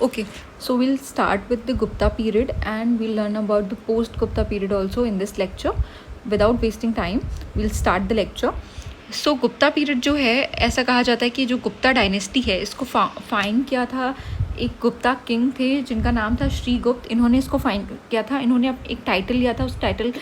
Okay, so we'll start with the Gupta period and we'll learn about the post Gupta period also in this lecture. Without wasting time, we'll start the lecture. So Gupta period जो है, ऐसा कहा जाता है कि जो Gupta dynasty है इसको फाइन किया था एक गुप्ता किंग थे जिनका नाम था श्रीगुप्त. इन्होंने इसको फाइन किया था. इन्होंने एक टाइटल लिया था, उस टाइटल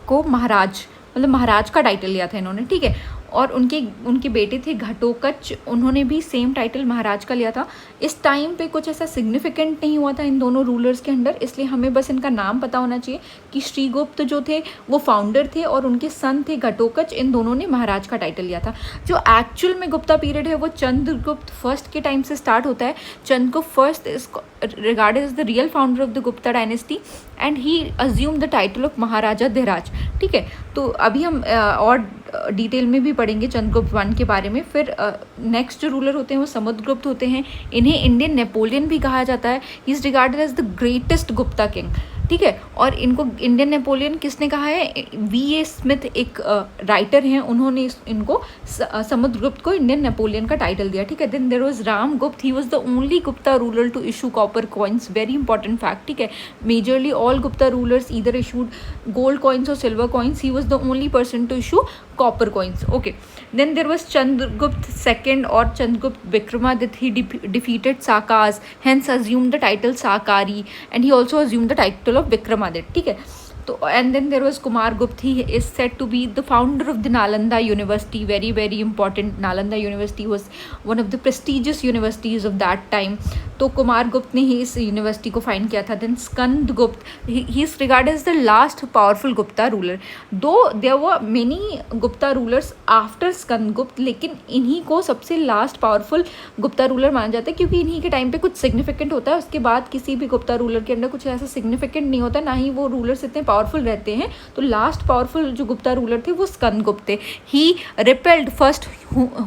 को महाराज, मतलब महाराज का टाइटल लिया था इन्होंने, ठीक है. और उनके बेटे थे घटोत्कच, उन्होंने भी सेम टाइटल महाराज का लिया था. इस टाइम पे कुछ ऐसा सिग्निफिकेंट नहीं हुआ था इन दोनों रूलर्स के अंडर, इसलिए हमें बस इनका नाम पता होना चाहिए कि श्रीगुप्त जो थे वो फाउंडर थे और उनके सन थे घटोत्कच. इन दोनों ने महाराज का टाइटल लिया था. जो एक्चुअल में गुप्ता पीरियड है वो चंद्रगुप्त फर्स्ट के टाइम से स्टार्ट होता है. Chandragupta first is regarded as the real founder of the Gupta dynasty and he assume the title of Maharaja Dhiraj, ठीक है. तो अभी हम और डिटेल में भी पढ़ेंगे चंद्रगुप्त वन के बारे में. फिर नेक्स्ट जो रूलर होते हैं वो समुद्रगुप्त होते हैं. इन्हें इंडियन नेपोलियन भी कहा जाता है. He is regarded as the greatest Gupta king, ठीक है. और इनको इंडियन नेपोलियन किसने कहा है? V.A. स्मिथ एक राइटर हैं, उन्होंने इनको समुद्रगुप्त को इंडियन नेपोलियन का टाइटल दिया, ठीक है. Then there was Ramagupta, he was the only Gupta ruler to issue copper coins. Very important fact, ठीक है. Majorly all Gupta rulers either issued gold coins और silver coins. He was the only person to issue copper coins. Okay, then there was Chandragupta II or Chandragupta Vikramaditya. He defeated Sakas, hence assumed the title Sakari, and he also assumed the title of Vikramaditya, ठीक है. तो and then there was Kumargupta. He is said to be the founder of the Nalanda University. Very very important. Nalanda University was one of the prestigious universities of that time. तो कुमारगुप्त ने ही इस university को find किया था. Then Skandagupta, he is regarded as the last powerful Gupta ruler. Though there were many Gupta rulers after Skandagupta, लेकिन इन्हीं को सबसे लास्ट पावरफुल गुप्ता रूलर माना जाता है क्योंकि इन्हीं के टाइम पे कुछ सिग्निफिकेंट होता है. उसके बाद किसी भी गुप्ता रूलर के अंदर कुछ ऐसा सिग्निफिकेंट नहीं होता, ना ही वो रूलर्स इतने पावरफुल रहते हैं. तो लास्ट पावरफुल जो गुप्ता रूलर थे वो स्कंदगुप्त थे. ही repelled first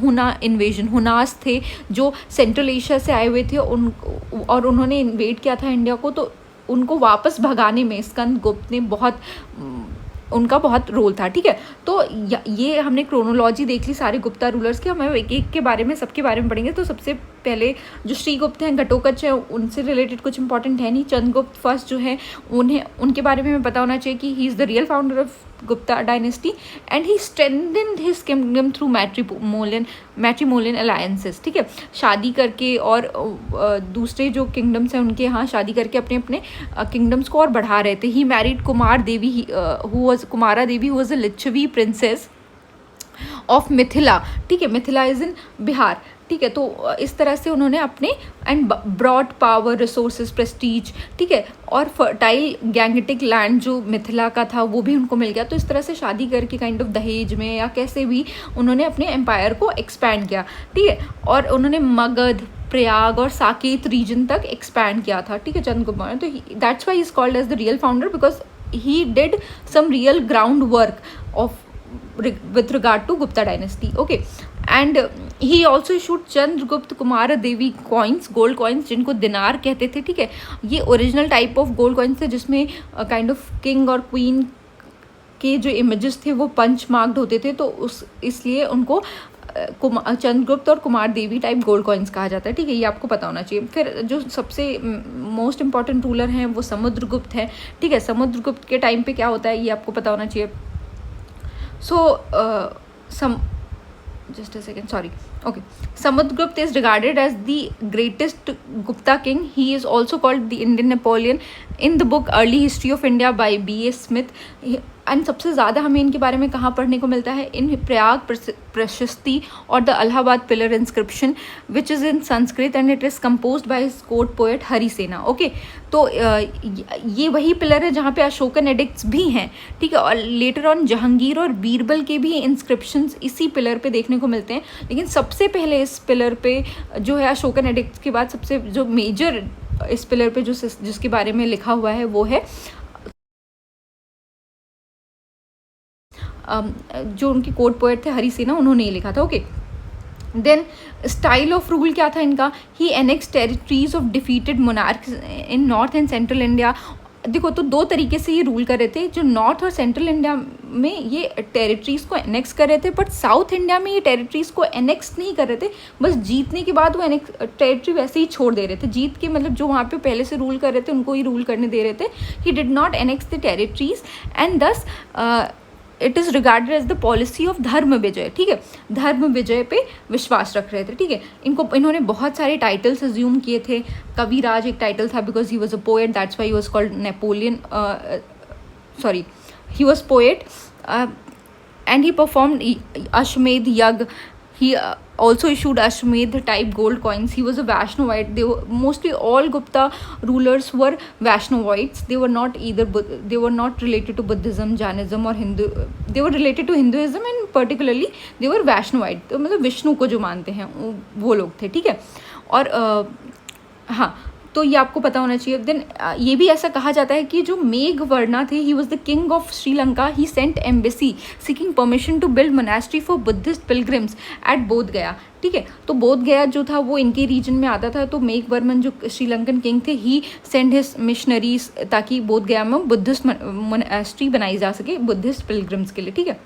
Huna invasion. Huns थे जो सेंट्रल एशिया से आए हुए थे और उन्होंने इन्वेड किया था इंडिया को. तो उनको वापस भगाने में स्कंदगुप्त ने उनका बहुत रोल था, ठीक है. तो ये हमने क्रोनोलॉजी देख ली सारे गुप्ता रूलर्स के. हमें एक एक के बारे में, सबके बारे में पढ़ेंगे. तो सबसे पहले जो श्रीगुप्त हैं, घटोत्कच है, उनसे रिलेटेड कुछ इंपॉर्टेंट है नहीं. चंद्रगुप्त फर्स्ट जो है उनके बारे में हमें पता होना चाहिए कि he is the real founder of Gupta dynasty and he strengthened his kingdom through matrimonial alliances, ठीक है. शादी करके और दूसरे जो किंगडम्स हैं उनके यहाँ शादी करके अपने अपने किंगडम्स को और बढ़ा रहे थे. He married Kumara Devi who was a Lichchhavi princess of Mithila, ठीक है. मिथिला इज इन बिहार, ठीक है. तो इस तरह से उन्होंने अपने and broad power, resources, prestige, ठीक है, और फर्टाइल गैंगेटिक लैंड जो मिथिला का था वो भी उनको मिल गया. तो इस तरह से शादी करके काइंड ऑफ दहेज में या कैसे भी उन्होंने अपने एम्पायर को एक्सपैंड किया, ठीक है. और उन्होंने मगध, प्रयाग और साकेत रीजन तक एक्सपैंड किया था, ठीक है, चंद्रगुप्त. तो that's why is called as the real founder because he did some real groundwork with regard to Gupta dynasty. Okay, and he also issued Chandragupta Kumara Devi coins, gold coins, जिनको दिनार कहते थे, ठीक है. ये original type of gold coins थे जिसमें kind of king और क्वीन के जो इमेजेस थे वो पंच मार्क्ड होते थे. तो इसलिए उनको चंद्रगुप्त और कुमार देवी टाइप गोल्ड कॉइन्स कहा जाता है, ठीक है. ये आपको पता होना चाहिए. फिर जो सबसे मोस्ट इंपॉर्टेंट रूलर हैं वो समुद्रगुप्त हैं, ठीक है. समुद्रगुप्त के टाइम पे क्या होता है ये आपको पता होना चाहिए. सो just a second, sorry. Okay, Samudragupta is regarded as the greatest Gupta king. He is also called the Indian Napoleon in the book Early History of India by B.A. Smith. And सबसे ज़्यादा हमें इनके बारे में कहाँ पढ़ने को मिलता है? इन प्रयाग प्रशस्ति और the Allahabad pillar inscription which is in Sanskrit and it is composed by his court poet Harisena. Okay, तो ये वही पिलर है जहाँ पे अशोकन एडिक्ट्स भी हैं, ठीक है. और लेटर ऑन जहांगीर और बीरबल के भी इंस्क्रिप्शंस इसी पिलर पे देखने को मिलते हैं. लेकिन सबसे पहले इस पिलर पे जो है अशोकन एडिक्ट्स के बाद सबसे जो मेजर इस पिलर पे जिसके बारे में लिखा हुआ है वो है जो उनके कोर्ट पोएट थे हरिसेना, उन्होंने ये लिखा था. Okay, then style of rule क्या था इनका? He annex territories of defeated monarchs in north and central India. देखो तो दो तरीके से ये रूल कर रहे थे। जो नॉर्थ और सेंट्रल इंडिया में ये टेरिटरीज़ को एनेक्स कर रहे थे, बट साउथ इंडिया में ये टेरिटरीज़ को एनेक्स नहीं कर रहे थे, बस जीतने के बाद वो टेरिटरी वैसे ही छोड़ दे रहे थे। जीत के मतलब जो वहाँ पे पहले से रूल कर रहे थे उनको ही रूल करने दे रहे थे। He did not annex the territories and thus it is regarded as the policy of Dharma Vijay. ठीक है, धर्म विजय पे विश्वास रख रहे थे। ठीक है, इन्होंने बहुत सारे टाइटल्स अज्यूम किए थे। कविराज एक टाइटल था because he was a poet, that's why he was called Napoleon, sorry he was poet, and he performed Ashwamedh Yagna. He also issued Ashwamedh type gold coins. He was a Vaishnavite. They were mostly all Gupta rulers were Vaishnavites. They were not they were not related to Buddhism, Jainism or Hindu. They were related to Hinduism and particularly they were Vaishnavite. तो मतलब विष्णु को जो मानते हैं वो लोग थे। ठीक है, और हाँ, तो ये आपको पता होना चाहिए। देन ये भी ऐसा कहा जाता है कि जो मेघवर्णा थे, he was the king of Sri Lanka. He sent embassy seeking permission to build monastery for Buddhist pilgrims at Bodh Gaya. ठीक है, तो बोध गया जो था वो इनके रीजन में आता था। तो मेघवर्मन जो श्रीलंकन किंग थे, ही सेंड हिज मिशनरीज ताकि बोध गया में बुद्धिस्ट मोनास्ट्री बनाई जा सके बुद्धिस्ट पिलग्रिम्स के लिए। ठीक है,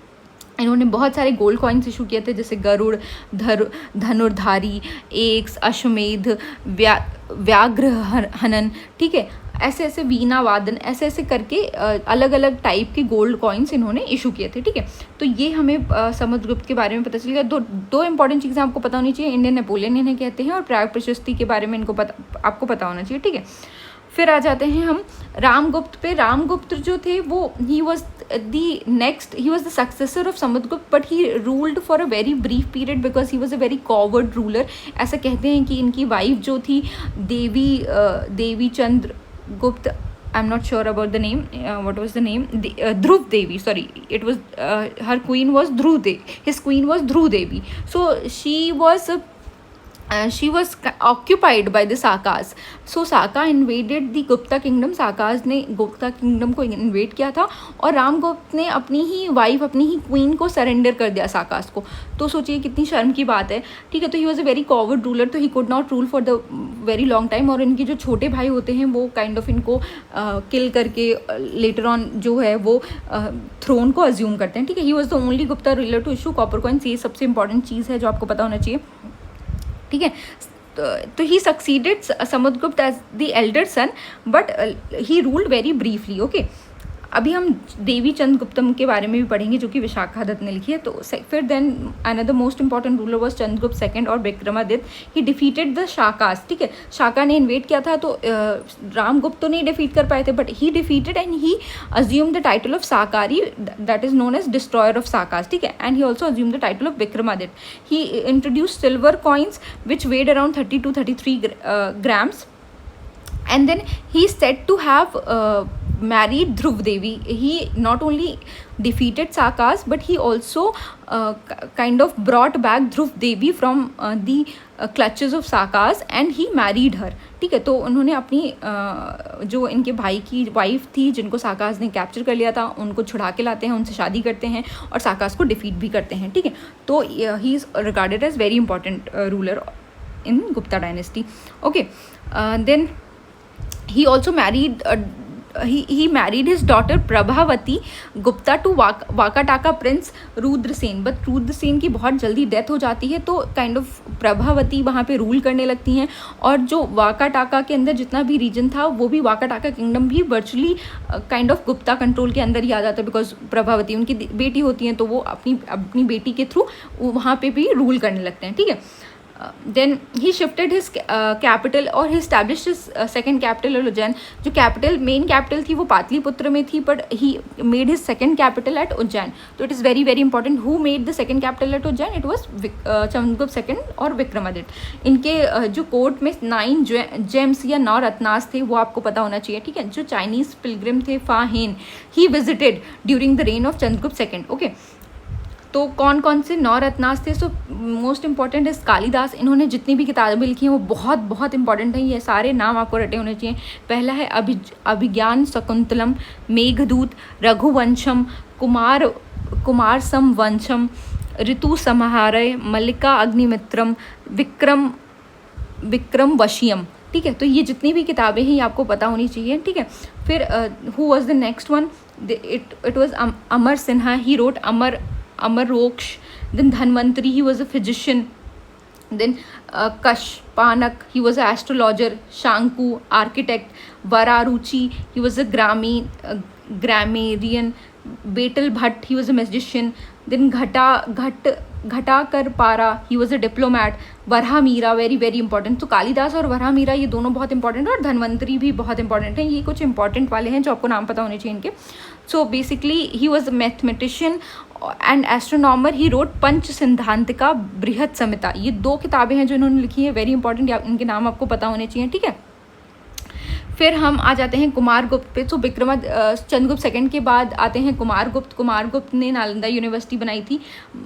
इन्होंने बहुत सारे गोल्ड कॉइन्स इशू किए थे, जैसे गरुड़, धनुर्धारी, एक्स, अश्वमेध, व्याघ्र हनन। ठीक है, ऐसे ऐसे वीणा वादन, ऐसे ऐसे करके अलग अलग टाइप के गोल्ड कॉइन्स इन्होंने इशू किए थे। ठीक है, तो ये हमें समुद्रगुप्त के बारे में पता चलेगा। दो इंपॉर्टेंट चीज़ें आपको पता होनी चाहिए। इंडियन नेपोलियन इन्हें कहते हैं, और प्राग प्रशस्ति के बारे में आपको पता होना चाहिए। ठीक है, फिर आ जाते हैं हम रामगुप्त पे। रामगुप्त जो थे वो he was the successor of Samudragupta, but he ruled for a very brief period because he was a very coward ruler. ऐसा कहते हैं कि इनकी वाइफ जो थी Devi Chandragupta, I am not sure about the name, what was the name, Dhruva Devi, sorry, it was her queen was Dhruva Devi, his queen was Dhruva Devi. So she was occupied by the Sakas. So Saka invaded the Gupta kingdom. Sakas ने Gupta kingdom को invade किया था, और रामगुप्त ने अपनी ही wife, अपनी ही queen को surrender कर दिया साकास को। तो सोचिए कितनी शर्म की बात है। ठीक है, तो he was a very coward ruler, तो he could not rule for the very long time. और इनके जो छोटे भाई होते हैं वो काइंड ऑफ इनको किल करके लेटर ऑन जो है वो थ्रोन को अज्यूम करते हैं। ठीक है, he was the only Gupta ruler to issue copper coins. ये सबसे इंपॉर्टेंट चीज़ है जो आपको पता होना चाहिए। ठीक है, तो he succeeded Samudragupta as the elder son, but he ruled very briefly. Okay, अभी हम देवी चंद्रगुप्तम के बारे में भी पढ़ेंगे जो कि विशाखा दत्त ने लिखी है। तो फिर then another most important ruler was Chandragupta second और Vikramaditya. He defeated the Shakas. ठीक है, शाका ने इन्वेड किया था, तो रामगुप्त तो नहीं डिफीट कर पाए थे, but he defeated and he assume the title of Sakari, that is known as destroyer of Sakas. ठीक है, and he also assume the title of Vikramaditya. He introduce silver coins which weighed around 30 to 33 grams, and then he is said to have married Dhruv Devi. He not only defeated Sakas, but he also kind of brought back Dhruv Devi from the clutches of Sakas, and he married her. ठीक है, तो उन्होंने अपनी जो इनके भाई की wife थी जिनको साकास ने कैप्चर कर लिया था, उनको छुड़ा के लाते हैं, उनसे शादी करते हैं और साकास को डिफीट भी करते हैं। ठीक है, तो he is regarded as very important ruler in Gupta dynasty. Okay, then he also married he married his daughter Prabhavati Gupta to Vakataka prince Rudrasena, but Rudrasena की बहुत जल्दी डेथ हो जाती है, तो काइंड ऑफ प्रभावती वहाँ पे रूल करने लगती हैं। और जो वाकाटाका के अंदर जितना भी रीजन था वो भी वाकाटाका किंगडम भी virtually kind of Gupta control के अंदर ही आ जाता है, बिकॉज प्रभावती उनकी बेटी होती हैं, तो वो अपनी बेटी के थ्रू वहाँ पे भी रूल करने लगते हैं। ठीक है, then he shifted his capital और he established his second capital at Ujjain. जो कैपिटल मेन कैपिटल थी वो पाटलिपुत्र में थी, but he made his second capital at Ujjain. तो it is very very important who made the second capital at Ujjain, it was Chandragupta second और विक्रमादित्य। इनके जो कोर्ट में 9 जेम्स या 9 रत्नास थे वो आपको पता होना चाहिए। ठीक है, जो चाइनीज पिलग्रिम थे फा हेन, he visited during the rain of Chandragupta second. Okay, तो कौन कौन से 9 रत्नास थे? सो मोस्ट इंपॉर्टेंट है कालिदास। इन्होंने जितनी भी किताबें लिखी हैं वो बहुत बहुत इंपॉर्टेंट हैं, ये सारे नाम आपको रटे होने चाहिए। पहला है अभिज्ञान शकुंतलम, मेघदूत, रघुवंशम, कुमार संवंशम, ऋतु समाहारय, मल्लिका अग्निमित्रम, विक्रम वशियम। ठीक है। तो ये जितनी भी किताबें हैं ये आपको पता होनी चाहिए, ठीक है। फिर who was the next one, it was Amar Sinha, he wrote Amarakosha. Then Dhanvantari, he was a physician. Then Kashpanak, he was an astrologer. Shanku, architect. Vararuchi, he was a grammarian. Betel Bhatt, he was a magician. Then Ghatakarpara, he was a diplomat. Varahamihira, very very important. तो कालिदास और वरहा मीरा ये दोनों बहुत important है, और धन्वंतरी भी बहुत important है। ये कुछ इंपॉर्टेंट वाले हैं जो आपको नाम पता होने चाहिए इनके। So basically he was a mathematician and astronomer. He wrote Pancha Siddhantika, Brihat Samhita. ये 2 किताबें हैं जो इन्होंने लिखी है, वेरी इंपॉर्टेंट, इनके नाम आपको पता होने चाहिए, ठीक है। फिर हम आ जाते हैं कुमारगुप्त पे। तो चंद्रगुप्त सेकंड के बाद आते हैं कुमारगुप्त। कुमारगुप्त ने नालंदा यूनिवर्सिटी बनाई थी,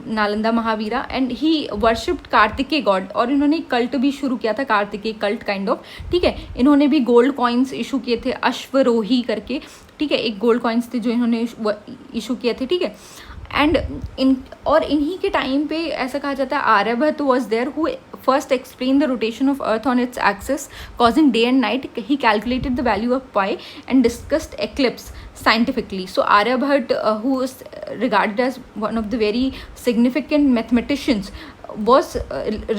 Nalanda Mahavira, and he worshipped Kartikeya God, और इन्होंने कल्ट भी शुरू किया था, कार्तिकेय कल्ट काइंड ऑफ, ठीक है। इन्होंने भी गोल्ड कॉइन्स इशू किए थे, अश्वरोही करके, ठीक है, एक गोल्ड कॉइन्स थे जो इन्होंने इशू किए थे, ठीक है। एंड इन्हीं के टाइम पे ऐसा कहा जाता है Aryabhata was there who first explained the rotation of earth on its axis causing day and night. He calculated the value of pi and discussed eclipse scientifically. So Aryabhat, who is regarded as one of the very significant mathematicians, was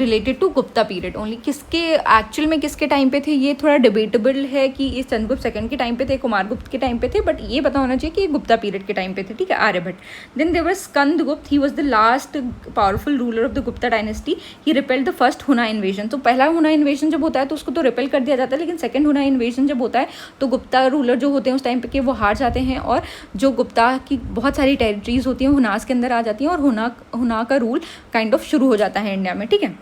related to Gupta period only. किसके actual में किसके time पे थे ये थोड़ा debatable है कि ये चंद्रगुप्त सेकंड के टाइम पे थे, कुमारगुप्त के टाइम पे थे, बट ये पता होना चाहिए कि ये गुप्ता पीरियड के टाइम पे थे, ठीक है, Aryabhata. Then there was Skandagupta, he was the last powerful ruler of the Gupta dynasty. He repelled the first Huna invasion. तो पहला हुना इन्वेजन जब होता है तो उसको तो रिपेल कर दिया जाता है, लेकिन सेकंड हुना इन्वेजन जब होता है तो गुप्ता रूलर जो होते हैं उस टाइम पे के वो हार जाते हैं, और जो गुप्ता की बहुत सारी टेरिटरीज होती हैं हुनास के अंदर आ जाती हैं, और हुना का रूल काइंड ऑफ शुरू हो जाता है इंडिया में, ठीक है।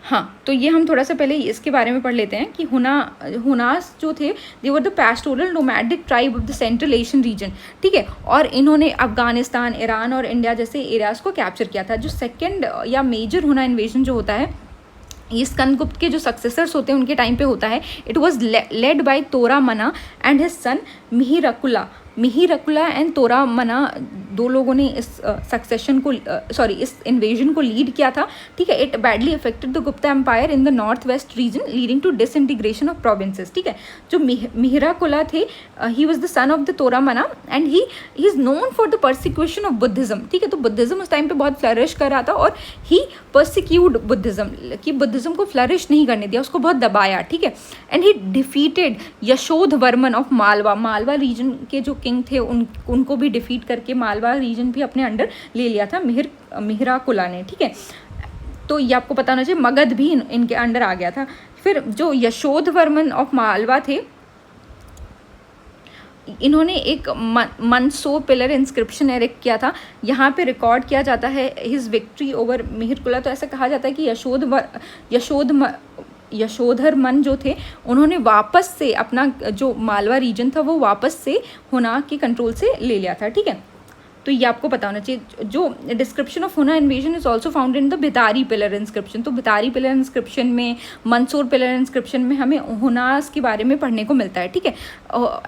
हाँ, तो ये हम थोड़ा सा पहले इसके बारे में पढ़ लेते हैं कि हुनास जो थे they were the pastoral nomadic tribe of the central Asian region, ठीक है, और इन्होंने अफगानिस्तान, ईरान और इंडिया जैसे एरियाज को कैप्चर किया था। जो सेकंड या मेजर हुना इन्वेजन जो होता है ये स्कंदगुप्त के जो सक्सेसर्स होते हैं उनके टाइम पे होता है। It was led by Toramana and his son Mihirakula and Toramana, 2 लोगों ने इस सक्सेशन को इस इन्वेजन को लीड किया था, ठीक है। It badly affected the Gupta empire in the north west region leading to disintegration of provinces, ठीक है। जो मिहिरकुला थे he was the son of the Toramana and he is known for the persecution of Buddhism, ठीक है। तो बुद्धिज्म उस time पे बहुत फ्लरिश कर रहा था, और ही परसिक्यूड बुद्धिज्म, कि बुद्धिज्म को फ्लरिश नहीं करने दिया, उसको बहुत दबाया, ठीक है। And he defeated Yashodharman of Malwa region के जो किंग थे उनको भी डिफीट करके मालवा रीजन भी अपने अंडर ले लिया था मिहिरकुला ने, ठीक है। तो ये आपको पता होना चाहिए, मगध भी इनके अंडर आ गया था। फिर जो यशोधवर्मन ऑफ मालवा थे इन्होंने एक मनसो पिलर इंस्क्रिप्शन एरेक्ट किया था, यहाँ पे रिकॉर्ड किया जाता है हिज विक्ट्री ओवर मिहिरकुला। तो ऐसा कहा जाता है कि यशोधर्मन जो थे उन्होंने वापस से अपना जो मालवा रीजन था वो वापस से हुना के कंट्रोल से ले लिया था, ठीक है। तो ये आपको पता होना चाहिए। जो description of Huna invasion is also found in the Bhitari pillar inscription. तो भितारी पिलर इंस्क्रिप्शन में, मंसूर पिलर इंस्क्रिप्शन में हमें हुनास के बारे में पढ़ने को मिलता है, ठीक है।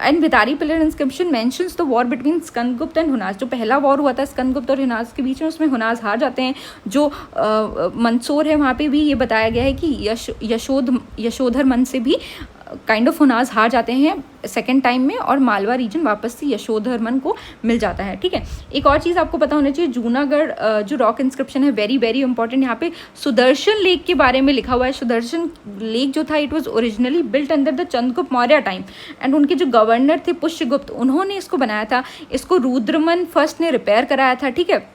And Bhitari pillar inscription mentions the war between Skandagupta and Hunas. जो पहला वॉर हुआ था स्कंदगुप्त और हुनास के बीच में, उसमें हुनास हार जाते हैं। जो मंसूर है वहाँ पे भी ये बताया गया है कि यशोधर्मन से भी काइंड ऑफ हुनास हार जाते हैं सेकेंड टाइम में, और मालवा रीजन वापस से यशोधर्मन को मिल जाता है, ठीक है। एक और चीज़ आपको पता होना चाहिए, जूनागढ़ जो रॉक इंस्क्रिप्शन है वेरी वेरी इंपॉर्टेंट। यहाँ पे सुदर्शन लेक के बारे में लिखा हुआ है। सुदर्शन लेक जो था it was originally built under the Chandragupta Maurya time, and उनके जो गवर्नर थे पुष्यगुप्त उन्होंने इसको बनाया था। इसको रुद्रमन फर्स्ट ने रिपेयर कराया था, ठीक है,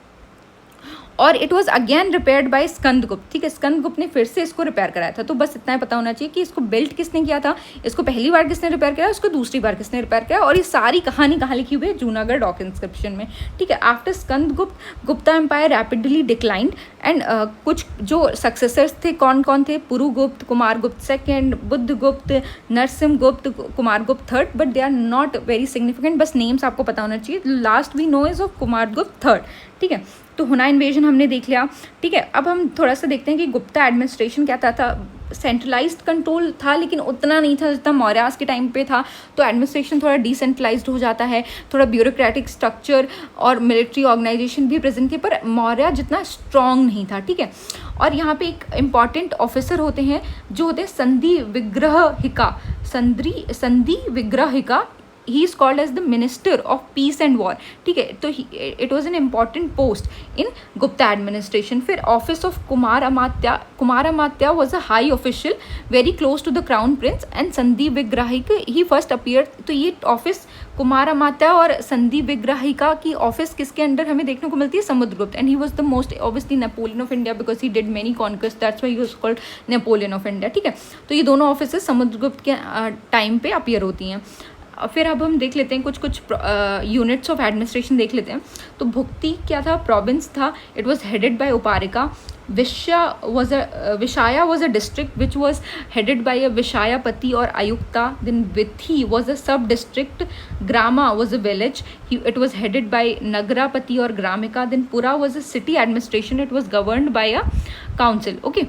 और it was again repaired bye Skandagupta, ठीक है। स्कंदगुप्त ने फिर से इसको रिपेयर कराया था। तो बस इतना पता होना चाहिए कि इसको बिल्ट किसने किया था, इसको पहली बार किसने रिपेयर किया, उसको दूसरी बार किसने रिपेयर किया, और ये सारी कहानी कहाँ लिखी हुई है, जूनागढ़ रॉक इंस्क्रिप्शन में, ठीक है। After Skandagupta Gupta empire rapidly declined, and कुछ जो सक्सेसर्स थे कौन कौन थे, Purugupta, Kumaragupta second, Budhagupta, Narasimhagupta, Kumaragupta third, but they are not very significant. बस नेम्स आपको पता होना चाहिए। Last we know is of Kumaragupta third, ठीक है। तो हुना इन्वेजन हमने देख लिया, ठीक है। अब हम थोड़ा सा देखते हैं कि गुप्ता एडमिनिस्ट्रेशन क्या था सेंट्रलाइज्ड कंट्रोल था लेकिन उतना नहीं था जितना मौर्यास के टाइम पे था। तो एडमिनिस्ट्रेशन थोड़ा डिसेंट्रलाइज्ड हो जाता है, थोड़ा ब्यूरोक्रेटिक स्ट्रक्चर और मिलिट्री ऑर्गेनाइजेशन भी प्रेजेंट थे, पर मौर्य जितना स्ट्रॉन्ग नहीं था, ठीक है। और यहाँ पे एक इम्पॉर्टेंट ऑफिसर होते हैं जो होते हैं Sandhi Vigrahika, he is called as the minister of peace and war, ठीक है। तो it was an important post in Gupta administration. फिर office of Kumar Amatya was a high official very close to the crown prince and Sandhi Vigrahika he first appear. तो ये office Kumar Amatya और संधि विग्रहिका की office किसके अंडर हमें देखने को मिलती है? Samudragupta. And he was the most obviously Napoleon of India because he did many conquest, that's why he was called Napoleon of India, ठीक है। तो ये दोनों ऑफिस समुद्रगुप्त के टाइम पे अपीयर होती हैं। फिर अब हम देख लेते हैं कुछ यूनिट्स ऑफ एडमिनिस्ट्रेशन देख लेते हैं। तो भुक्ति क्या था? प्रोविंस था। It was headed by Uparika. Vishaya was a district which was headed by a Vishayapati और Ayukta. Then विथी was a sub district. Grama was a village. It was headed by नगरापति और ग्रामिका. Then पुरा was a city administration. It was governed by a council. Okay.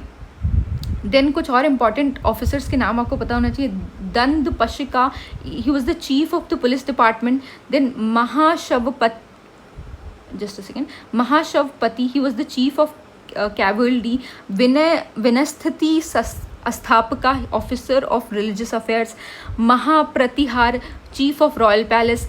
Then कुछ और important officers के नाम आपको पता होना चाहिए। Danda Pashika, he was the chief of the police department. Then Mahashvapati, he was the chief of cavalry. Vinayasthiti Sthapaka, officer of religious affairs. Mahapratihara, chief of royal palace.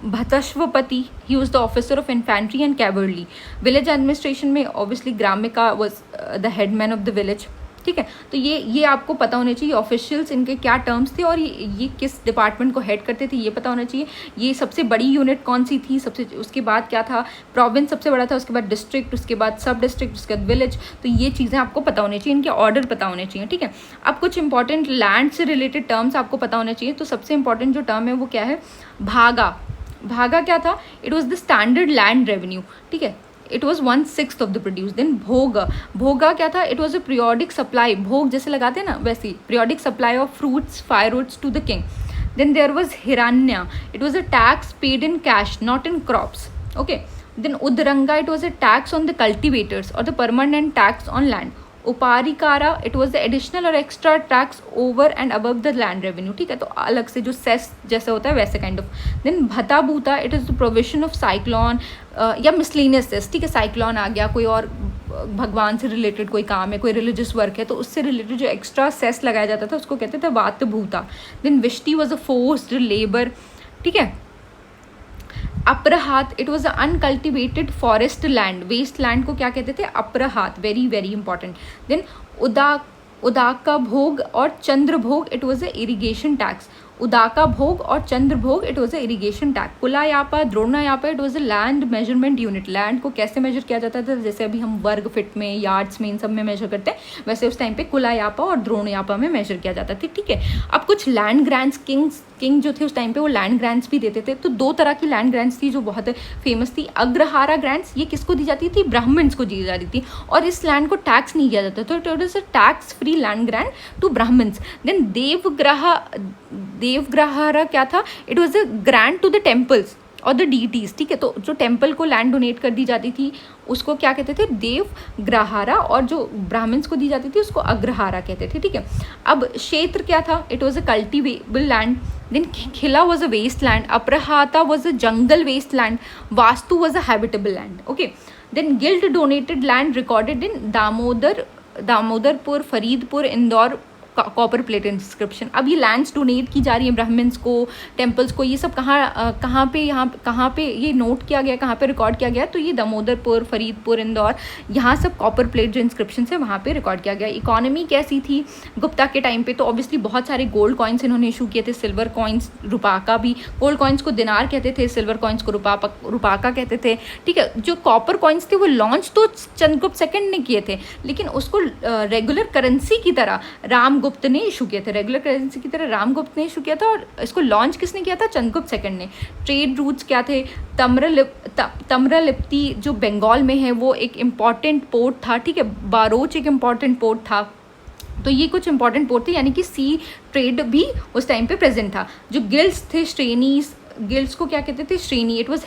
Bhatashvapati, he was the officer of infantry and cavalry. Village administration में obviously Gramika was the headman of the village, ठीक है। तो ये आपको पता होना चाहिए officials इनके क्या टर्म्स थे और ये किस डिपार्टमेंट को हेड करते थे, ये पता होना चाहिए। ये सबसे बड़ी यूनिट कौन सी थी, उसके बाद क्या था? प्रोविंस सबसे बड़ा था, उसके बाद डिस्ट्रिक्ट, उसके बाद सब डिस्ट्रिक्ट, उसके बाद विलेज। तो ये चीज़ें आपको पता होनी चाहिए, इनके ऑर्डर पता होने चाहिए, ठीक है। अब कुछ इंपॉर्टेंट लैंड से रिलेटेड टर्म्स आपको पता होने चाहिए। तो सबसे इंपॉर्टेंट जो टर्म है वो क्या है? भागा। भागा क्या था? It was the standard land revenue, ठीक है। It was 1/6 of the produce. Then Bhog, Bhoga क्या था? It was a periodic supply, भोग जैसे लगाते हैं ना वैसे, periodic supply of fruits, firewoods to the king. Then there was Hiranya, it was a tax paid in cash not in crops, okay. Then Udranga, it was a tax on the cultivators और the permanent tax on land. Uparikara, it was the additional और extra tax over and above the land revenue, ठीक है। तो अलग से जो cess जैसे होता है वैसे काइंड ऑफ। देन भता भूता, it is the provision of cyclone या मिसलेनियस सेस, ठीक है। साइक्लोन आ गया, कोई और भगवान से रिलेटेड कोई काम है, कोई रिलीजियस वर्क है, तो उससे रिलेटेड जो एक्स्ट्रा सेस लगाया जाता था उसको कहते थे Vata Bhuta. Then Vishti was a forced labour, ठीक है। Aprahata, it was a uncultivated forest land, waste land को क्या कहते थे? Aprahata, very very important. Then Udaka Bhoga और Chandra Bhoga, it was a irrigation tax. Udaka Bhoga और Chandra Bhoga, it was a irrigation tax. Kulyavapa, Dronavapa, it was a land measurement unit. Land को कैसे मेजर किया जाता था? जैसे अभी हम वर्ग फिट में, यार्ड्स में, इन सब में मेजर करते हैं, वैसे उस टाइम पे कुलायापा और द्रोणायापा में मेजर किया जाता था, ठीक है। अब कुछ लैंड ग्रांट्स, किंग जो थे उस टाइम पे वो लैंड ग्रांट्स भी देते थे। तो दो तरह की लैंड ग्रांट्स थी जो बहुत फेमस थी। अग्रहारा ग्रांट्स, ये किसको दी जाती थी? ब्राह्मण्स को दी जाती थी और इस लैंड को टैक्स नहीं किया जाता था, तो it is a tax free land grant to Brahmins. Then Devagrahara क्या था? It was a grant to the temples और द डीटीज, ठीक है। तो जो टेम्पल को लैंड डोनेट कर दी जाती थी उसको क्या कहते थे? देवग्रहारा, और जो ब्राह्मण्स को दी जाती थी उसको अग्रहारा कहते थे, ठीक है। अब क्षेत्र क्या था? It was a cultivable land. Then Khila was a waste land. Aprahata was a jungle waste land. Vastu was a habitable land, okay. Then guild donated land recorded in Damodarpur, Faridpur, Indore, copper plate inscription. अब ये लैंड्स डोनेट की जा रही है Brahmins को, temples को, ये सब कहाँ पे ये नोट किया गया, कहाँ पे रिकॉर्ड किया गया? तो ये दामोदरपुर, फरीदपुर, इंदौर, यहाँ सब कॉपर प्लेट जो इंस्क्रिप्शन है वहाँ पे रिकॉर्ड किया गया। इकोनॉमी कैसी थी गुप्ता के टाइम पे? तो ऑब्वियसली बहुत सारे गोल्ड कॉइन्स इन्होंने इशू किए थे, सिल्वर कॉइन्स, रुपाका भी। गोल्ड कॉइन्स को दिनार कहते थे, सिल्वर कॉइन्स को रुपाका कहते थे, ठीक है। जो कॉपर कॉइन्स थे वो लॉन्च तो चंद्रगुप्त सेकंड ने किए थे, लेकिन उसको रेगुलर करेंसी की तरह रामगुप्त ने इशू किया था, रेगुलर करेंसी की तरह रामगुप्त ने इशू किया था, और इसको लॉन्च किसने किया था? चंद्रगुप्त सेकंड ने। ट्रेड रूट्स क्या थे? तम्रलिप्ति जो बंगाल में है वो एक इम्पॉर्टेंट पोर्ट था, ठीक है। बारोच एक इम्पॉर्टेंट पोर्ट था। तो ये कुछ इंपॉर्टेंट पोर्ट थे, यानी कि सी ट्रेड भी उस टाइम पे प्रेजेंट था। जो गिल्ड्स थे, श्रेणीज, गिल्ड्स को क्या कहते थे, Shreni. It was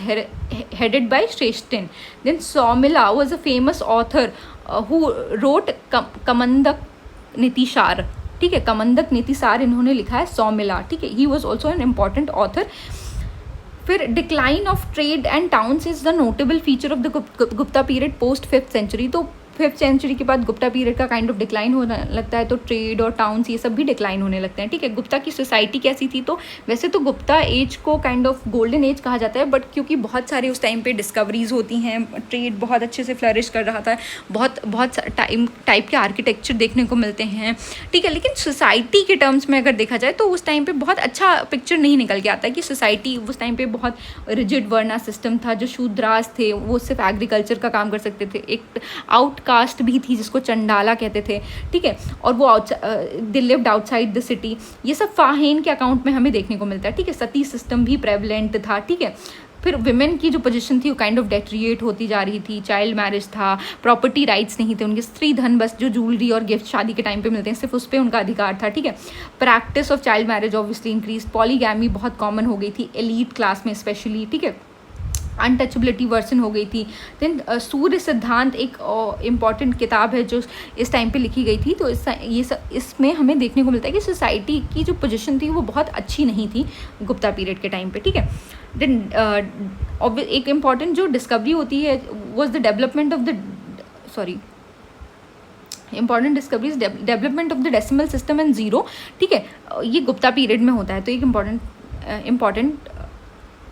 headed by Shreshthin. Then Saumilla was a famous author who wrote Kamandaka Nitisara. ठीक है, कमंदक नीतिसार इन्होंने लिखा है, सौमिला. ठीक है, he was also an important author. फिर decline of trade and towns is the notable feature of the Gupta period post 5th century. तो 5th century के बाद गुप्ता पीरियड का काइंड ऑफ डिक्लाइन होने लगता है, तो ट्रेड और टाउन्स ये सब भी डिक्लाइन होने लगते हैं. ठीक है, गुप्ता की सोसाइटी कैसी थी, तो वैसे तो गुप्ता एज को काइंड ऑफ गोल्डन एज कहा जाता है, बट क्योंकि बहुत सारे उस टाइम पे डिस्कवरीज होती हैं, ट्रेड बहुत अच्छे से फ्लरिश कर रहा था, बहुत टाइप के आर्किटेक्चर देखने को मिलते हैं. ठीक है, लेकिन सोसाइटी के टर्म्स में अगर देखा जाए तो उस टाइम पे बहुत अच्छा पिक्चर नहीं निकल के आता है कि सोसाइटी उस टाइम पे बहुत रिजिड वर्ना सिस्टम था. जो शूद्रास थे वो सिर्फ एग्रीकल्चर का काम कर सकते थे. एक आउटकास्ट भी थी जिसको चंडाला कहते थे. ठीक है, और वो they lived outside the city. ये सब फाहेन के अकाउंट में हमें देखने को मिलता है. ठीक है, सती सिस्टम भी प्रेवलेंट था. ठीक है, फिर विमेन की जो पोजीशन थी वो काइंड ऑफ डेट्रिएट होती जा रही थी. चाइल्ड मैरिज था, प्रॉपर्टी राइट्स नहीं थे उनके. स्त्री धन बस जो ज्वेलरी और गिफ्ट शादी के टाइम पे मिलते हैं सिर्फ उस पर उनका अधिकार था. ठीक है, practice of child marriage obviously increase. Polygamy बहुत कॉमन हो गई थी एलीट क्लास में स्पेशली. ठीक है, अनटचेबिलिटी वर्सन हो गई थी. देन सूर्य सिद्धांत एक इम्पॉर्टेंट किताब है जो इस टाइम पे लिखी गई थी. तो इसमें हमें देखने को मिलता है कि सोसाइटी की जो पोजीशन थी वो बहुत अच्छी नहीं थी गुप्ता पीरियड के टाइम पे. ठीक है, देन एक इम्पॉर्टेंट जो डिस्कवरी होती है was the development of the important discoveries development of the decimal system and zero. ठीक है, ये गुप्ता पीरियड में होता है, तो एक इम्पॉर्टेंट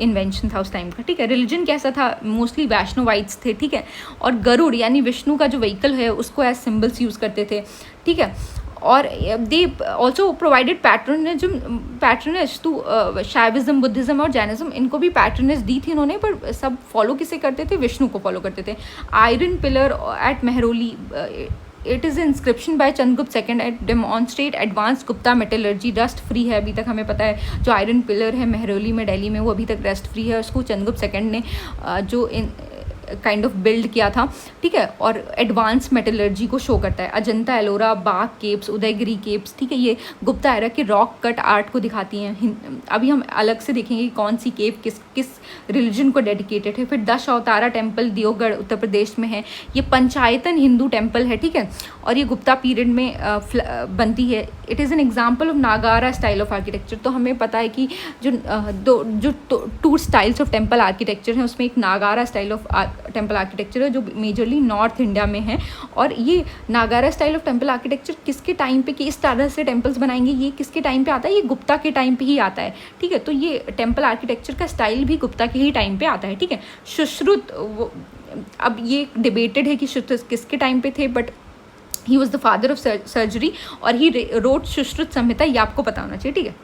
इन्वेंशन था उस टाइम का. ठीक है, रिलीजन कैसा था, मोस्टली वैष्णवाइट्स थे. ठीक है, और गरुड़ यानी विष्णु का जो व्हीकल है उसको एज सिम्बल्स यूज़ करते थे. ठीक है, और they also provided patronage to Shaivism, Buddhism और जैनिज्म. इनको भी पैट्रनेज दी थी इन्होंने, पर सब फॉलो किसे करते थे, विष्णु को फॉलो करते थे. Iron pillar at Mehrauli, it is inscription by Chandragupta second at demonstrate advance Gupta metallurgy. Dust free है अभी तक हमें पता है. जो आयरन पिलर है मेहरौली में दिल्ली में वो अभी तक डस्ट फ्री है. उसको चंद्रगुप्त सेकंड ने जो काइंड ऑफ बिल्ड किया था. ठीक है, और एडवांस मेटलर्जी को शो करता है. अजंता एलोरा, बाग केव्स, उदयगिरी केव्स. ठीक है, ये गुप्ता एरा के रॉक कट आर्ट को दिखाती हैं. अभी हम अलग से देखेंगे कि कौन सी केव किस रिलीजन को डेडिकेटेड है. फिर 10 अवतारा टेम्पल दियोगढ़ उत्तर प्रदेश में है. ये पंचायतन हिंदू टेम्पल है. ठीक है, और ये गुप्ता पीरियड में बनती है. It is an example of Nagara style of architecture. तो हमें पता है कि जो two styles of temple architecture हैं उसमें एक नागारा स्टाइल ऑफ टेम्पल आर्किटेक्चर है जो मेजरली नॉर्थ इंडिया में है. और ये नागारा स्टाइल ऑफ टेम्पल आर्किटेक्चर किसके टाइम पे, किस तरह से टेम्पल्स बनाएंगे, ये किसके टाइम पे आता है, ये गुप्ता के टाइम पे ही आता है. ठीक है, तो ये टेम्पल आर्किटेक्चर का स्टाइल भी गुप्ता के ही टाइम पे आता है. ठीक है, सुश्रुत, अब ये डिबेटेड है कि सुश्रुत किसके टाइम पे थे, but he was the father of surgery और ही रोट सुश्रुत संहिता. ये आपको पता होना चाहिए. ठीक है,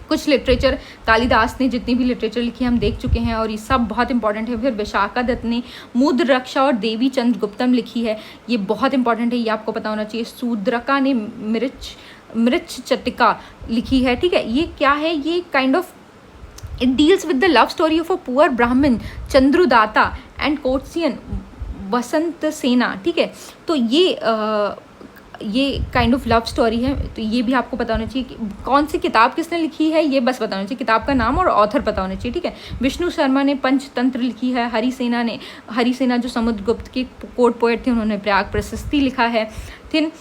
कुछ लिटरेचर कालिदास ने जितनी भी लिटरेचर लिखी हम देख चुके हैं और ये सब बहुत इंपॉर्टेंट है. फिर विशाखा दत्त ने मुद्र रक्षा और देवी चंद्रगुप्तम लिखी है, ये बहुत इंपॉर्टेंट है, ये आपको पता होना चाहिए. शूद्रका ने मृच चट्टिका लिखी है. ठीक है, ये क्या है, ये kind of it deals with the love story of a poor ब्राह्मण चंद्रुदाता एंड कोर्ट्सियन वसंत सेना. ठीक है, तो ये काइंड ऑफ लव स्टोरी है. तो ये भी आपको पता होना चाहिए कि कौन सी किताब किसने लिखी है, ये बस पता होना चाहिए, किताब का नाम और ऑथर पता होना चाहिए. ठीक है, विष्णु शर्मा ने पंचतंत्र लिखी है. हरिसेना जो समुद्रगुप्त के कोर्ट पोएट थे उन्होंने प्रयाग प्रशस्ति लिखा है. फिर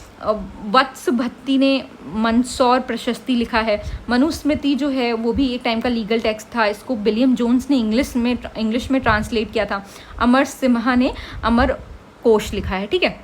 वत्स भत्ती ने मंदसौर प्रशस्ति लिखा है. मनुस्मृति जो है वो भी एक टाइम का लीगल टेक्स्ट था, इसको विलियम जोन्स ने इंग्लिश में ट्रांसलेट किया था. अमर सिम्हा ने अमर कोश लिखा है. ठीक है,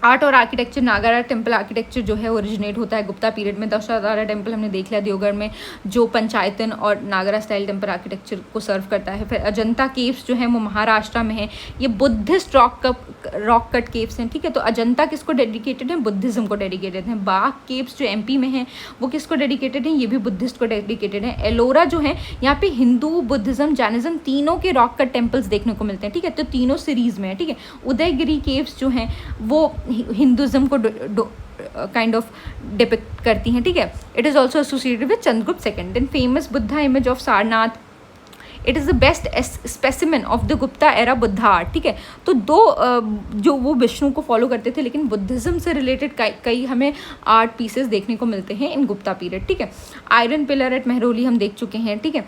आर्ट और आर्किटेक्चर, नागारा टेम्पल आर्किटेक्चर जो है ओरिजिनेट होता है गुप्ता पीरियड में. दशावतारा टेम्पल हमने देख लिया दियोगढ़ में, जो पंचायतन और नागारा स्टाइल टेम्पल आर्किटेक्चर को सर्व करता है. फिर अजंता केव्स जो है वो महाराष्ट्र में है, ये बुद्धिस्ट रॉक कट केव्स हैं. ठीक है, तो अजंता किसको डेडिकेटेड है, बुद्धिज्म को डेडिकेटेड है. बाग केव्स जो एमपी में है वो किसको डेडिकेटेड है, ये भी बुद्धिस्ट को डेडिकेटेड है. एलोरा जो है यहाँ पे हिंदू, बुद्धिज्म, जैनिज्म तीनों के रॉक कट टेम्पल्स देखने को मिलते हैं. ठीक है, तो तीनों सीरीज में है. ठीक है, उदयगिरी केव्स जो हैं वो हिंदुज़म को काइंड ऑफ डिपिक्ट करती हैं. ठीक है, it is also associated with Chandragupta second. Then famous Buddha image of Sarnath, it is the best specimen of the Gupta era Buddha art. ठीक है, तो जो वो विष्णु को फॉलो करते थे लेकिन बुद्धिज़्म से रिलेटेड कई हमें आर्ट पीसेस देखने को मिलते हैं इन गुप्ता पीरियड. ठीक है, आयरन पिलर एट मेहरौली हम देख चुके हैं. ठीक है,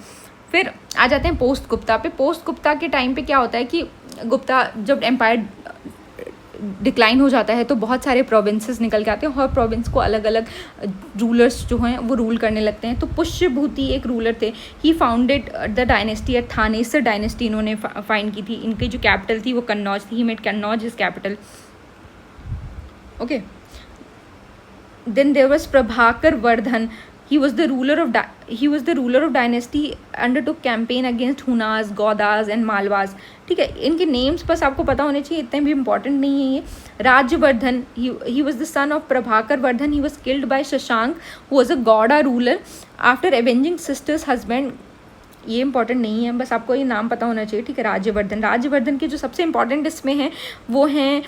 फिर आ जाते हैं पोस्ट गुप्ता पे। पोस्ट गुप्ता के टाइम पे क्या होता है कि गुप्ता जब एम्पायर डिक्लाइन हो जाता है तो बहुत सारे प्रोविंसेस निकल के आते हैं, हर प्रोविंस को अलग अलग रूलर्स जो हैं वो रूल करने लगते हैं। तो पुष्यभूति एक रूलर थे, he founded the dynasty at Thanesar dynasty इन्होंने फाइंड की थी। इनकी जो कैपिटल थी वो कन्नौज थी, he made Kannauj his capital. Okay, then there was Prabhakar Vardhan, he was the ruler of dynasty, undertook campaign against Hunas, Gaudas and Malwas। ठीक है, इनके नेम्स बस आपको पता होने चाहिए, इतने भी इंपॉर्टेंट नहीं है ये। Rajyavardhan, he was the son of Prabhakar Vardhan, he was killed by Shashank who was a Gauda ruler after avenging sister's husband। ये इंपॉर्टेंट नहीं है, बस आपको ये नाम पता होना चाहिए। ठीक है, राज्यवर्धन के जो सबसे इंपॉर्टेंट इसमें हैं वो हैं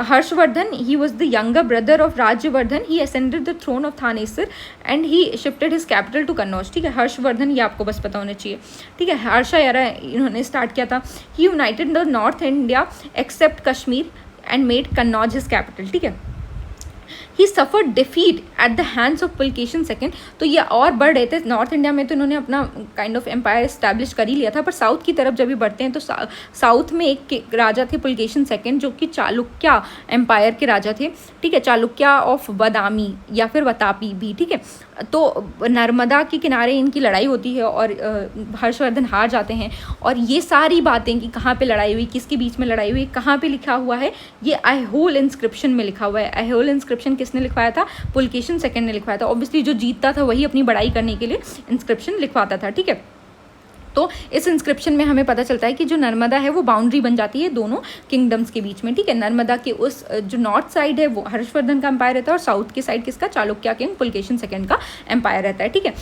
Harshavardhana. He was the younger brother of Rajyavardhana, he ascended the throne of Thanesar and he shifted his capital to Kannauj. ठीक है, हर्षवर्धन ये आपको बस पता होना चाहिए। ठीक है, हर्षा एरा इन्होंने स्टार्ट किया था। He united the north India except Kashmir and made Kannauj his capital. ठीक है, he suffered defeat at the hands of Pulakeshin second. तो ये और बढ़ रहे थे, नॉर्थ इंडिया में तो इन्होंने अपना काइंड ऑफ एम्पायर इस्टेब्लिश कर ही लिया था, पर साउथ की तरफ जब भी बढ़ते हैं तो साउथ में एक राजा थे पुलकेशन सेकेंड, जो कि चालुक्य एम्पायर के राजा थे। ठीक है, चालुक्य ऑफ बदामी या फिर वतापी भी। ठीक है, तो नर्मदा के किनारे इनकी लड़ाई होती है और हर्षवर्धन हार जाते हैं। और ये सारी बातें कि कहाँ पे लड़ाई हुई, किसके बीच में लड़ाई हुई, कहाँ पे लिखा हुआ है, ये ऐहोल इंस्क्रिप्शन में लिखा हुआ है। ऐहोल इंस्क्रिप्शन किसने लिखवाया था? पुलकेशन सेकंड ने लिखवाया था। ऑब्वियसली जो जीतता था वही अपनी बड़ाई करने के लिए इंस्क्रिप्शन लिखवाता था। ठीक है, तो इस इंस्क्रिप्शन में हमें पता चलता है कि जो नर्मदा है वो बाउंड्री बन जाती है दोनों किंगडम्स के बीच में। ठीक है, नर्मदा के उस जो नॉर्थ साइड है वो हर्षवर्धन का एम्पायर रहता है और साउथ की साइड किसका? चालुक्य किंग पुलकेशन सेकंड का एम्पायर रहता है। ठीक है,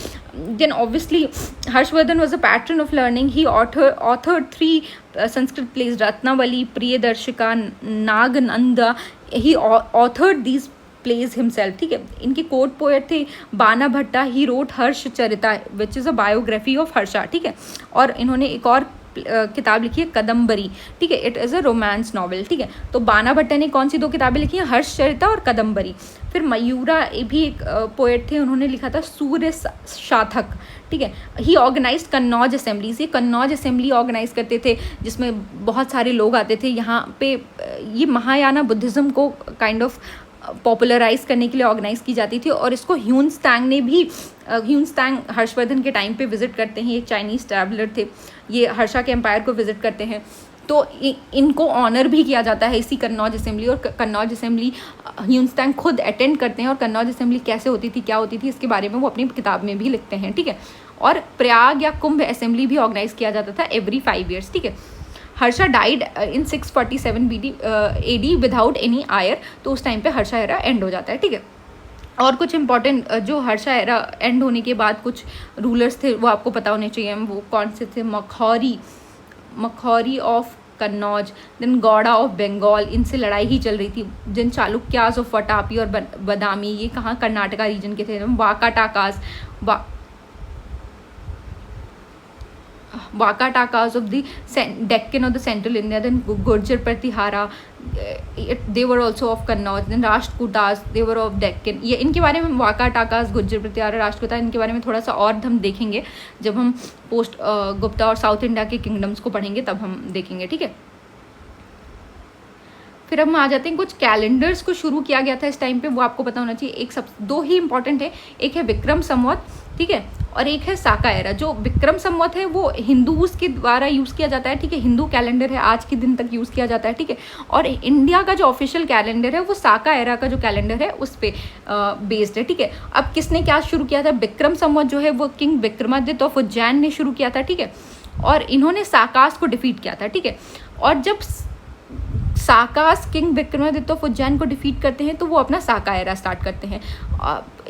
then obviously Harshavardhana was a patron of learning. He authored 3 Sanskrit plays, Ratnavali, Priyadarshika, Nagananda. He authored these plays himself. ठीक है, इनके कोर्ट पोएट थे Bana Bhatta. He wrote Harsha Charita which is a biography of Harsha. ठीक है, और इन्होंने एक और किताब लिखी है कदम्बरी। ठीक है, it is a romance novel. ठीक है, तो बाना भट्टा ने कौन सी 2 किताबें लिखी हैं? हर्ष चरिता और कदम्बरी। फिर मयूरा भी एक पोएट थे, उन्होंने लिखा था सूर्य शाथक। ठीक है, ही ऑर्गेनाइज कन्नौज असेंबलीज। ये कन्नौज असेंबली ऑर्गेनाइज करते थे जिसमें बहुत सारे लोग आते थे। यहाँ पे ये महायाना बुद्धिज़्म को काइंड ऑफ पॉपुलराइज करने के लिए ऑर्गेनाइज की जाती थी। और इसको ह्यूनस्टैंग ने भी ह्यूनस्टैंग हर्षवर्धन के टाइम पे विजिट करते हैं, एक चाइनीज़ ट्रैवलर थे, ये हर्षा के एम्पायर को विजिट करते हैं। तो इनको ऑनर भी किया जाता है इसी कन्नौज असेंबली। और कन्नौज असेंबली ह्यूनस्टैंग खुद अटेंड करते हैं और कन्नौज असेंबली कैसे होती थी, क्या होती थी, इसके बारे में वो अपनी किताब में भी लिखते हैं। ठीक है, और प्रयाग या कुंभ असेंबली भी ऑर्गेनाइज किया जाता था एवरी 5 ईयर्स। ठीक है, Harsha died in 647 AD without any heir. तो उस टाइम पे हर्षा एरा एंड हो जाता है। ठीक है, और कुछ इंपॉर्टेंट जो हर्षा एरा एंड होने के बाद कुछ रूलर्स थे वो आपको पता होने चाहिए। वो कौन से थे? Maukhari of Kannauj, then Gauda of Bengal, इनसे लड़ाई ही चल रही थी। जिन चालुक्यास ऑफ वटापी और बदामी, ये कहाँ? कर्नाटका रीजन के थे। वाकाटाकास ऑफ द डेक्कन और the central India, then Gurjara Pratihara, they were also of Kannauj, then Rashtrakutas, they were of Deccan. ये इनके बारे में वाकाटाकास, गुर्जर प्रतिहारा, राष्ट्रकूटा, इनके बारे में थोड़ा सा और हम देखेंगे जब हम पोस्ट गुप्ता और साउथ इंडिया के किंगडम्स को पढ़ेंगे, तब हम देखेंगे। ठीक है, फिर हम आ जाते हैं कुछ कैलेंडर्स को शुरू किया गया था इस टाइम पे, वो आपको पता होना चाहिए। एक 2 ही इंपॉर्टेंट है, एक है विक्रम संवत, ठीक है, और एक है साका एरा। जो विक्रम संवत है वो हिंदूज के द्वारा यूज़ किया जाता है। ठीक है, हिंदू कैलेंडर है, आज के दिन तक यूज़ किया जाता है। ठीक है, और इंडिया का जो ऑफिशियल कैलेंडर है वो साका एरा का जो कैलेंडर है उस पर बेस्ड है। ठीक है, अब किसने क्या शुरू किया था? विक्रम संवत जो है वो किंग विक्रमादित्य ऑफ उज्जैन ने शुरू किया था। ठीक है, और इन्होंने साकास को डिफीट किया था। ठीक है, और जब साकास किंग विक्रमादित्य ऑफ उज्जैन को डिफीट करते हैं तो वो अपना साका एरा स्टार्ट करते हैं।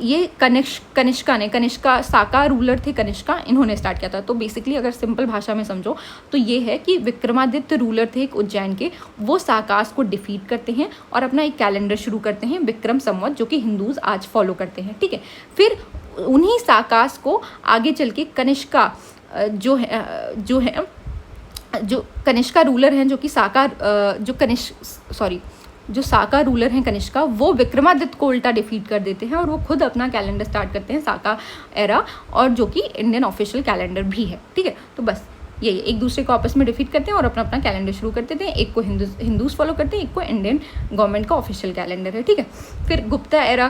ये कनिष्का साका रूलर थे, कनिष्का, इन्होंने स्टार्ट किया था। तो बेसिकली अगर सिंपल भाषा में समझो तो ये है कि विक्रमादित्य रूलर थे एक उज्जैन के, वो साकास को डिफीट करते हैं और अपना एक कैलेंडर शुरू करते हैं विक्रम संवत, जो कि हिंदूज आज फॉलो करते हैं। ठीक है, फिर उन्हीं साकास को आगे चल के कनिष्का जो कनिष्का रूलर हैं, जो कि जो साका रूलर हैं कनिष्का, वो विक्रमादित्य को उल्टा डिफीट कर देते हैं और वो खुद अपना कैलेंडर स्टार्ट करते हैं साका एरा, और जो कि इंडियन ऑफिशियल कैलेंडर भी है, ठीक है। तो बस यही एक दूसरे को आपस में डिफीट करते हैं और अपना अपना कैलेंडर शुरू कर देते हैं। एक को हिंदूज फॉलो करते हैं, एक को इंडियन गवर्नमेंट का ऑफिशियल कैलेंडर है, ठीक है। फिर गुप्ता एरा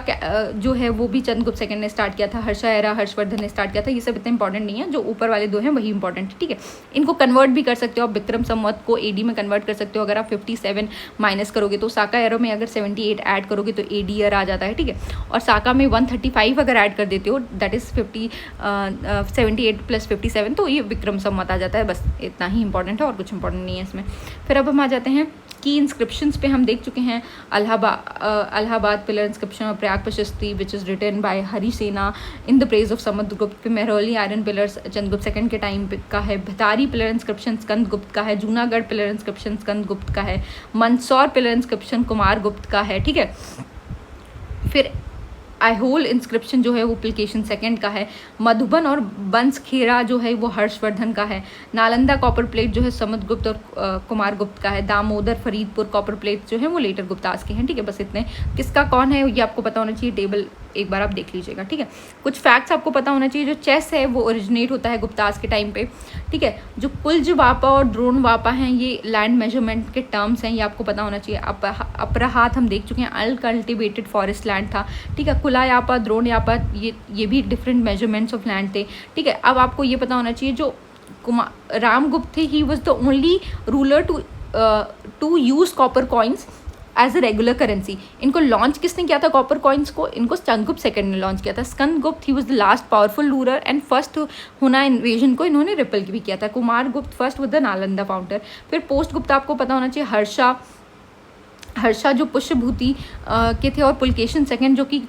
जो है वो भी चंद्रगुप्त सेकंड ने स्टार्ट किया था। हर्षा एरा हर्षवर्धन ने स्टार्ट किया था। ये सब इतने इंपॉर्टेंट नहीं है, जो ऊपर वाले दो हैं वही इंपॉर्टेंट है, ठीक है। इनको कन्वर्ट भी कर सकते हो आप, विक्रम संवत को एडी में कन्वर्ट कर सकते हो। अगर आप 57 माइनस करोगे तो साका एरा में अगर 78 ऐड करोगे तो एडी ईयर आ जाता है, ठीक है। और साका में 135 अगर ऐड कर देते हो, दैट इज 78 प्लस 57, तो ये विक्रम संवत आ जाता है। बस इतना ही इंपॉर्टेंट है और कुछ इंपॉर्टेंट नहीं है इसमें। फिर अब हम आ जाते हैं की इंस्क्रिप्शंस पे। हम देख चुके हैं अलाहाबाद पिलर इंस्क्रिप्शन और Prayag Prashasti which is written by Harisena in the praise of Samudragupta. फिर Mehrauli iron pillars Chandragupta second के टाइम का है। भितारी पिलर इंस्क्रिप्शन स्कंदगुप्त का है। जूनागढ़ पिलर इंस्क्रिप्शन स्कंदगुप्त का है। मंदसौर पिलर इंस्क्रिप्शन कुमारगुप्त का है, ठीक है। फिर आइहोल इंस्क्रिप्शन जो है वो पुलकेशिन सेकंड का है। मधुबन और बंसखेड़ा जो है वो हर्षवर्धन का है। नालंदा कॉपर प्लेट जो है समुद्रगुप्त और कुमारगुप्त का है। दामोदर फरीदपुर कॉपर प्लेट जो है वो लेटर गुप्तास के हैं, ठीक है। बस इतने। किसका कौन है ये आपको पता होना चाहिए, टेबल एक बार आप देख लीजिएगा, ठीक है। कुछ फैक्ट्स आपको पता होना चाहिए। जो चेस है वो ओरिजिनेट होता है गुप्तास के टाइम पे, ठीक है। जो कुल्ज वापा और ड्रोन वापा हैं ये लैंड मेजरमेंट के टर्म्स हैं, ये आपको पता होना चाहिए। अपराहात हम देख चुके हैं, अनकल्टिवेटेड फॉरेस्ट लैंड था, ठीक है। कुला यापा द्रोण यापा ये भी डिफरेंट मेजरमेंट्स ऑफ लैंड थे, ठीक है। अब आपको ये पता होना चाहिए जो रामगुप्त थे, he was the only ruler to use copper coins as a regular currency. इनको लॉन्च किसने किया था कॉपर कॉइन्स को? इनको स्कंदगुप्त सेकंड ने लॉन्च किया था। Skandagupta he was the last powerful ruler and first Huna invasion को इन्होंने रिपल भी किया था। Kumaragupta first with the Nalanda founder. फिर पोस्ट गुप्ता आपको पता होना चाहिए हर्षा जो पुष्यभूति के थे और पुलकेशिन सेकंड जो कि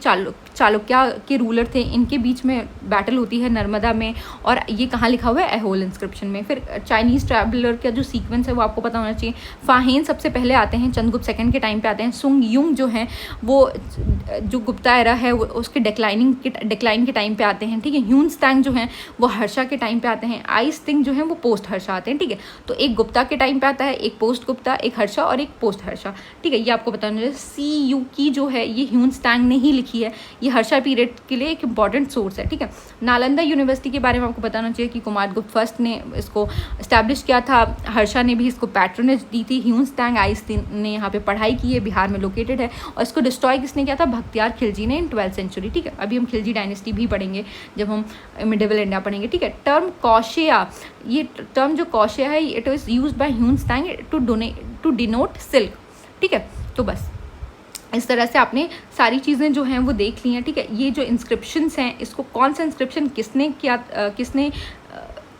चालुक्या के रूलर थे। इनके बीच में बैटल होती है नर्मदा में, और ये कहाँ लिखा हुआ है? ऐहोल इंस्क्रिप्शन में। फिर चाइनीज़ ट्रैवलर का जो सीक्वेंस है वो आपको पता होना चाहिए। फाहेन सबसे पहले आते हैं, चंद्रगुप्त सेकंड के टाइम पे आते हैं। सुंग युंग जो हैं वो जो गुप्ता एरा है उसके डिक्लाइन के टाइम पे आते हैं, ठीक है। ह्यूनत्सांग जो हैं वो हर्षा के टाइम पे आते हैं। आइसतिंग जो हैं वो पोस्ट हर्षा आते हैं, ठीक है। तो एक गुप्ता के टाइम पे आता है, एक पोस्ट गुप्ता, एक हर्षा और एक पोस्ट हर्षा, ठीक है। ये आपको बताना चाहिए। CU की जो है ये ह्यूनत्सांग ने ही लिखी है, ये हर्षा पीरियड के लिए एक इंपॉर्टेंट सोर्स है, ठीक है। नालंदा यूनिवर्सिटी के बारे में आपको बताना चाहिए कि कुमारगुप्त फर्स्ट ने इसको इस्टेब्लिश किया था। हर्षा ने भी इसको पैट्रोनेज दी थी। ह्यूनत्सांग ने यहाँ पे पढ़ाई की है, बिहार में लोकेटेड है। और इसको डिस्ट्रॉय किसने किया था? भक्तियार खिलजी ने इन 12th सेंचुरी, ठीक है। अभी हम खिलजी डायनेस्टी भी पढ़ेंगे जब हम मिडिवल इंडिया पढ़ेंगे, ठीक है। टर्म कौशेया, ये टर्म जो कौशेया है it is use by Hiuen Tsang to denote silk, ठीक है। तो बस इस तरह से आपने सारी चीज़ें जो हैं वो देख ली हैं, ठीक है। ये जो इंस्क्रिप्शंस हैं इसको कौन सा इंस्क्रिप्शन किसने किसने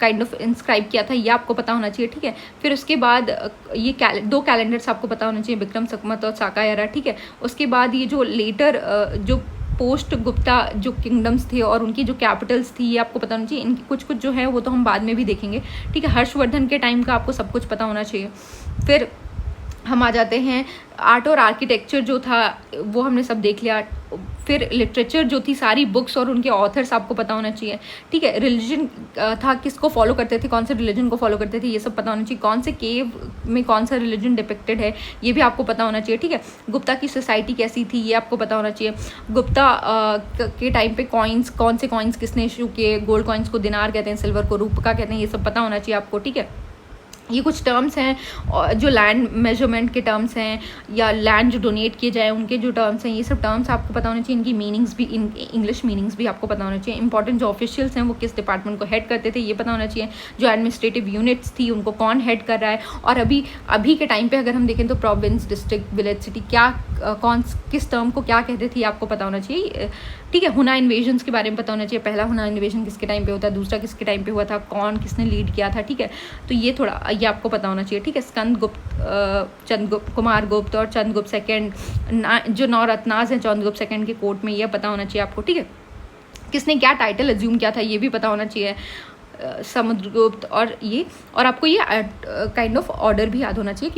काइंड ऑफ इंस्क्राइब किया था ये आपको पता होना चाहिए, ठीक है। फिर उसके बाद ये दो कैलेंडर्स आपको पता होना चाहिए, विक्रम संवत और साका एरा, ठीक है। उसके बाद ये जो लेटर जो पोस्ट गुप्ता जो किंगडम्स थे और उनकी जो कैपिटल्स थी ये आपको पता होना चाहिए। इनकी कुछ जो है वो तो हम बाद में भी देखेंगे, ठीक है। हर्षवर्धन के टाइम का आपको सब कुछ पता होना चाहिए। फिर हम आ जाते हैं आर्ट और आर्किटेक्चर जो था वो हमने सब देख लिया। फिर लिटरेचर जो थी, सारी बुक्स और उनके ऑथर्स आपको पता होना चाहिए, ठीक है। रिलीजन था, किसको फॉलो करते थे, कौन से रिलीजन को फॉलो करते थे, ये सब पता होना चाहिए। कौन से केव में कौन सा रिलीजन डिपिक्टेड है ये भी आपको पता होना चाहिए, ठीक है। गुप्ता की सोसाइटी कैसी थी ये आपको पता होना चाहिए। गुप्ता के टाइम पे कॉइन्स, कौन से कॉइन्स किसने इशू किए, गोल्ड कॉइन्स को दिनार कहते हैं, सिल्वर को रूपका कहते हैं, ये सब पता होना चाहिए आपको, ठीक है। ये कुछ टर्म्स हैं जो लैंड मेजरमेंट के टर्म्स हैं या लैंड जो डोनेट किए जाए उनके जो टर्म्स हैं, ये सब टर्म्स आपको पता होना चाहिए। इनकी मीनिंग्स भी, इंग्लिश मीनिंग्स भी आपको पता होना चाहिए। इंपॉर्टेंट जो ऑफिशियल्स हैं वो किस डिपार्टमेंट को हेड करते थे ये पता होना चाहिए। जो एडमिनिस्ट्रेटिव यूनिट्स थी उनको कौन हेड कर रहा है, और अभी के टाइम पे अगर हम देखें तो प्रोविंस, डिस्ट्रिक्ट, विलेज, सिटी क्या किस टर्म को क्या कहते थे ये आपको पता होना चाहिए, ठीक है। हुना इन्वेजन्स के बारे में पता होना चाहिए। पहला हुना इन्वेजन किसके टाइम पे होता है, दूसरा किसके टाइम पे हुआ था, कौन किसने लीड किया था, ठीक है। तो ये थोड़ा ये आपको पता होना चाहिए, ठीक है। स्कंदगुप्त, चंद्रगुप्त, कुमारगुप्त और चंद्रगुप्त सेकंड जो 9 रत्नाज हैं चंद्रगुप्त सेकंड के कोर्ट में, ये पता होना चाहिए आपको, ठीक है। किसने क्या टाइटल अज्यूम किया था ये भी पता होना चाहिए, समुद्रगुप्त और आपको ये काइंड ऑफ ऑर्डर भी याद होना चाहिए।